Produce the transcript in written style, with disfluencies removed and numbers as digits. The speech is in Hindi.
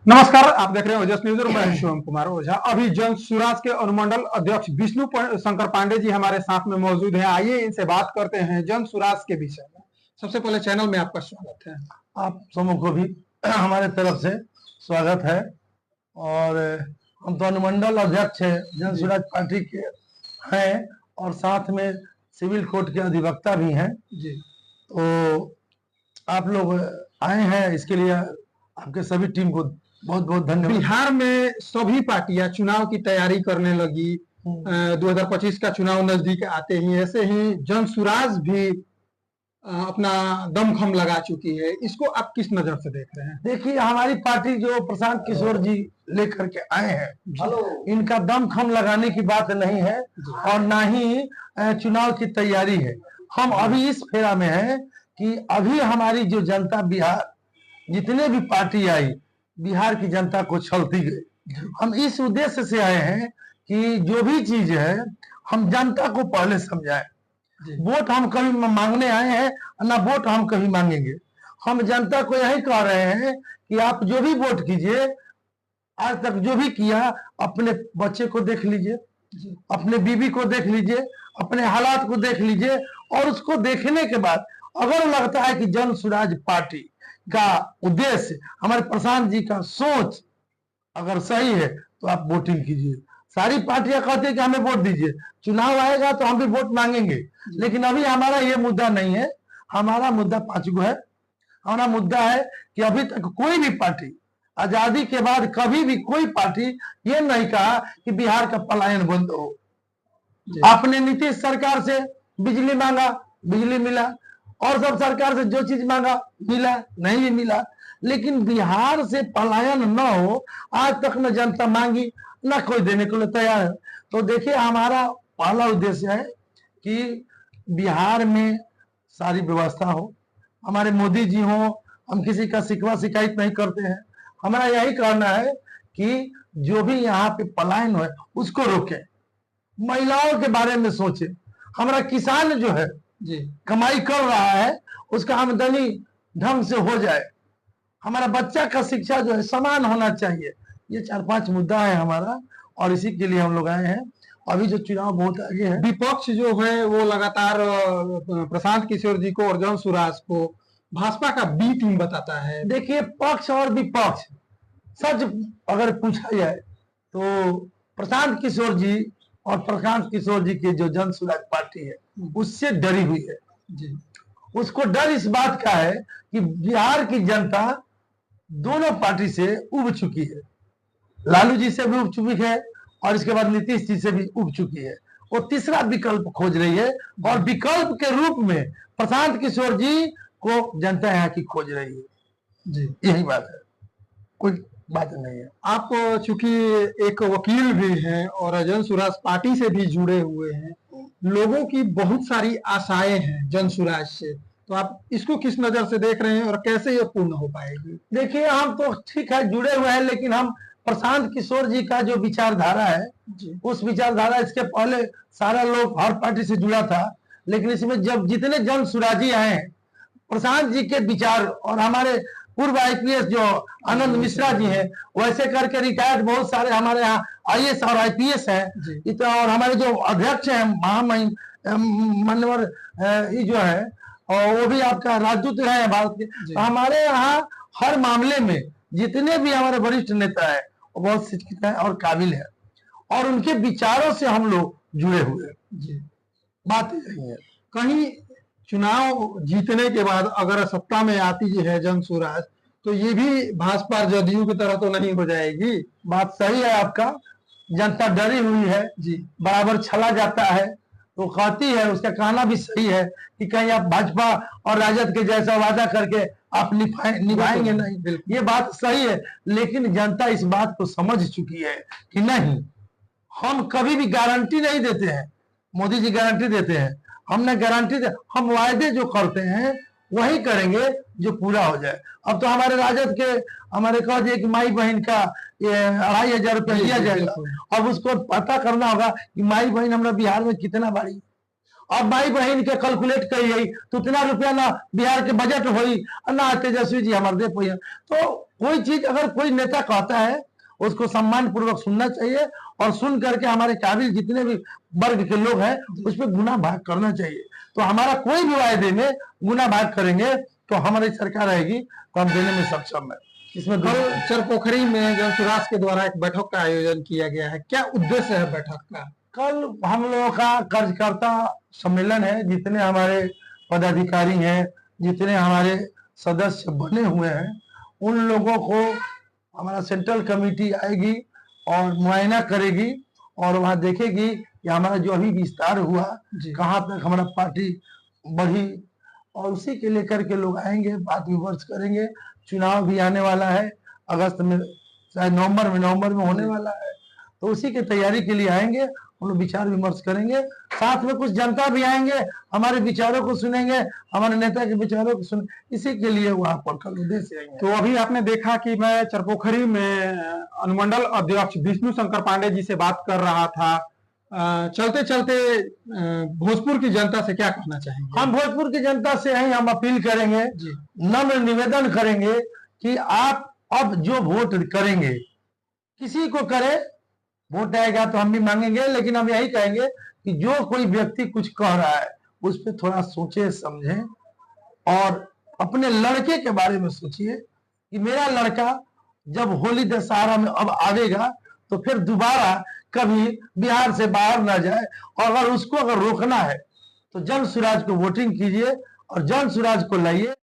नमस्कार, आप देख रहे हैं ओजस न्यूज और मैं शिवम कुमार ओझा। अभी जन सुराज के अनुमंडल अध्यक्ष विष्णु शंकर पांडे जी हमारे साथ में मौजूद हैं। आइए इनसे बात करते हैं जन सुराज के विषय में। सबसे पहले चैनल में आपका स्वागत है। आप समूह को भी हमारे तरफ से स्वागत है। और हम तो अनुमंडल अध्यक्ष है जन सुराज पार्टी के हैं और साथ में सिविल कोर्ट के अधिवक्ता भी हैं जी। तो आप लोग आए हैं, इसके लिए आपके सभी टीम को बहुत बहुत धन्यवाद। बिहार में सभी पार्टियां चुनाव की तैयारी करने लगी। 2025 का चुनाव नजदीक आते ही ऐसे ही जन सुराज भी अपना दमखम लगा चुकी है। इसको आप किस नजर से देख रहे हैं? देखिए, हमारी पार्टी जो प्रशांत किशोर जी लेकर के आए हैं, इनका दमखम लगाने की बात नहीं है और ना ही चुनाव की तैयारी है। हम अभी इस फेरा में हैं कि अभी हमारी जो जनता, बिहार जितने भी पार्टी आई, बिहार की जनता को छलती गई। हम इस उद्देश्य से आए हैं कि जो भी चीज है हम जनता को पहले समझाएं। वोट हम कभी मांगने आए हैं ना, वोट हम कभी मांगेंगे। हम जनता को यही कह रहे हैं कि आप जो भी वोट कीजिए, आज तक जो भी किया, अपने बच्चे को देख लीजिए, अपने बीवी को देख लीजिए, अपने हालात को देख लीजिए और उसको देखने के बाद अगर लगता है कि जन सुराज पार्टी का उद्देश्य, हमारे प्रशांत जी का सोच अगर सही है तो आप वोटिंग कीजिए। सारी पार्टियां कहती है कि हमें वोट दीजिए, चुनाव आएगा तो हम भी वोट मांगेंगे, लेकिन अभी हमारा ये मुद्दा नहीं है। हमारा मुद्दा 5 गो है। हमारा मुद्दा है कि अभी तक कोई भी पार्टी, आजादी के बाद कभी भी कोई पार्टी ये नहीं कहा कि बिहार का पलायन बंद हो। आपने नीतीश सरकार से बिजली मांगा, बिजली मिला, और सब सरकार से जो चीज मांगा मिला, नहीं भी मिला, लेकिन बिहार से पलायन न हो आज तक न जनता मांगी न कोई देने को तैयार है। तो देखिए, हमारा पहला उद्देश्य है कि बिहार में सारी व्यवस्था हो, हमारे मोदी जी हो। हम किसी का शिकवा शिकायत नहीं करते हैं। हमारा यही कहना है कि जो भी यहाँ पे पलायन है उसको रोके, महिलाओं के बारे में सोचे। हमारा किसान जो है जी कमाई कर रहा है, उसका आमदनी ढंग से हो जाए। हमारा बच्चा का शिक्षा जो है समान होना चाहिए। ये 4-5 मुद्दा है हमारा और इसी के लिए हम लोग आए हैं। अभी जो चुनाव बहुत आगे है, विपक्ष जो है वो लगातार प्रशांत किशोर जी को और जन सुराज को भाजपा का बी टीम बताता है। देखिए, पक्ष और विपक्ष, सच अगर पूछा जाए तो प्रशांत किशोर जी और प्रशांत किशोर जी की जो जन सुराज पार्टी है उससे डरी हुई है जी। उसको डर इस बात का है कि बिहार की जनता दोनों पार्टी से उब चुकी है। लालू जी से भी उब चुकी है और इसके बाद नीतीश जी से भी उब चुकी है। वो तीसरा विकल्प खोज रही है और विकल्प के रूप में प्रशांत किशोर जी को जनता यहाँ की खोज रही है। जी, यही बात है, कोई बात नहीं है। आप चूंकि एक वकील भी हैं और जन सुराज पार्टी से भी जुड़े हुए हैं, लोगों की बहुत सारी आशाएं हैं जन सुराज से, तो आप इसको किस नजर से देख रहे हैं और कैसे ये पूर्ण हो पाएगी? देखिए, हम तो ठीक है जुड़े हुए हैं, लेकिन हम प्रशांत किशोर जी का जो विचारधारा है उस विचारधारा, इसके पहले सारा लोग हर पार्टी से जुड़ा था, लेकिन इसमें जब जितने जन सुराजी आए हैं, प्रशांत जी के विचार और हमारे पूर्व आईपीएस जो आनंद मिश्रा जी हैं, वैसे करके रिटायर्ड बहुत सारे हमारे यहाँ आईएएस और आईपीएस हैं, और हमारे जो अध्यक्ष हैं मानवर ये जो है, और वो भी आपका राजदूत है भारत के। तो हमारे यहाँ हर मामले में जितने भी हमारे वरिष्ठ नेता है वो बहुत शिक्षित है और काबिल है और उनके विचारों से हम लोग जुड़े हुए हैं। बात यही है। कहीं चुनाव जीतने के बाद अगर सत्ता में आती है जन सुराज, तो ये भी भाजपा जदयू की तरह तो नहीं हो जाएगी? बात सही है आपका। जनता डरी हुई है जी, बराबर छला जाता है तो कहती है, उसका कहना भी सही है कि कहीं आप भाजपा और राजद के जैसा वादा करके आप निभाएंगे नहीं। ये बात सही है, लेकिन जनता इस बात को समझ चुकी है कि नहीं, हम कभी भी गारंटी नहीं देते हैं। मोदी जी गारंटी देते हैं, हमने गारंटी दे, हम वायदे जो करते हैं वही करेंगे जो पूरा हो जाए। अब तो हमारे राजद के हमारे कह दिए कि माई बहन का ये 2,500 रुपया दिया जाएगा। अब उसको पता करना होगा कि माई बहन हमारा बिहार में कितना बाड़ी। अब माई बहन के कैलकुलेट करी तो उतना रुपया ना बिहार के बजट हुई ना तेजस्वी जी हमारे दे पाई। तो कोई चीज अगर कोई नेता कहता है उसको सम्मान पूर्वक सुनना चाहिए और सुन करके हमारे काबिल जितने भी वर्ग के लोग हैं उस पर गुना भाग करना चाहिए। तो हमारा कोई भी वायदे में गुना भाग करेंगे तो हमारी सरकार आएगी तो हम देने में सक्षम है। इसमें कल चरपोखरी में जनसुराज के द्वारा एक बैठक का आयोजन किया गया है, क्या उद्देश्य है बैठक का? कल हम लोगों का कार्यकर्ता सम्मेलन है, जितने हमारे पदाधिकारी हैं, जितने हमारे सदस्य बने हुए हैं, उन लोगों को हमारा सेंट्रल कमेटी आएगी और मुआयना करेगी और वहां देखेगी कि हमारा जो अभी विस्तार हुआ कहाँ तक हमारा पार्टी बढ़ी, और उसी के लेकर के लोग आएंगे, बात विमर्श करेंगे। चुनाव भी आने वाला है अगस्त में, शायद नवंबर में होने वाला है, तो उसी की तैयारी के लिए आएंगे, हम लोग विचार विमर्श करेंगे। साथ में कुछ जनता भी आएंगे, हमारे विचारों को सुनेंगे, हमारे नेता के विचारों को सुन, इसी के लिए वहां पर कल उद्देश्य आएंगे। तो अभी आपने देखा कि मैं चरपोखरी में अनुमंडल अध्यक्ष विष्णु शंकर पांडे जी से बात कर रहा था। चलते चलते भोजपुर की जनता से क्या कहना चाहेंगे? हम भोजपुर की जनता से हम अपील करेंगे, नम्र निवेदन करेंगे कि आप अब जो वोट करेंगे किसी को करे, वोट आएगा तो हम भी मांगेंगे, लेकिन हम यही कहेंगे कि जो कोई व्यक्ति कुछ कह रहा है उस पर थोड़ा सोचे समझे और अपने लड़के के बारे में सोचिए कि मेरा लड़का जब होली दशहरा में अब आवेगा तो फिर दोबारा कभी बिहार से बाहर ना जाए, और अगर उसको अगर रोकना है तो जन सुराज को वोटिंग कीजिए और जन सुराज को लाइए।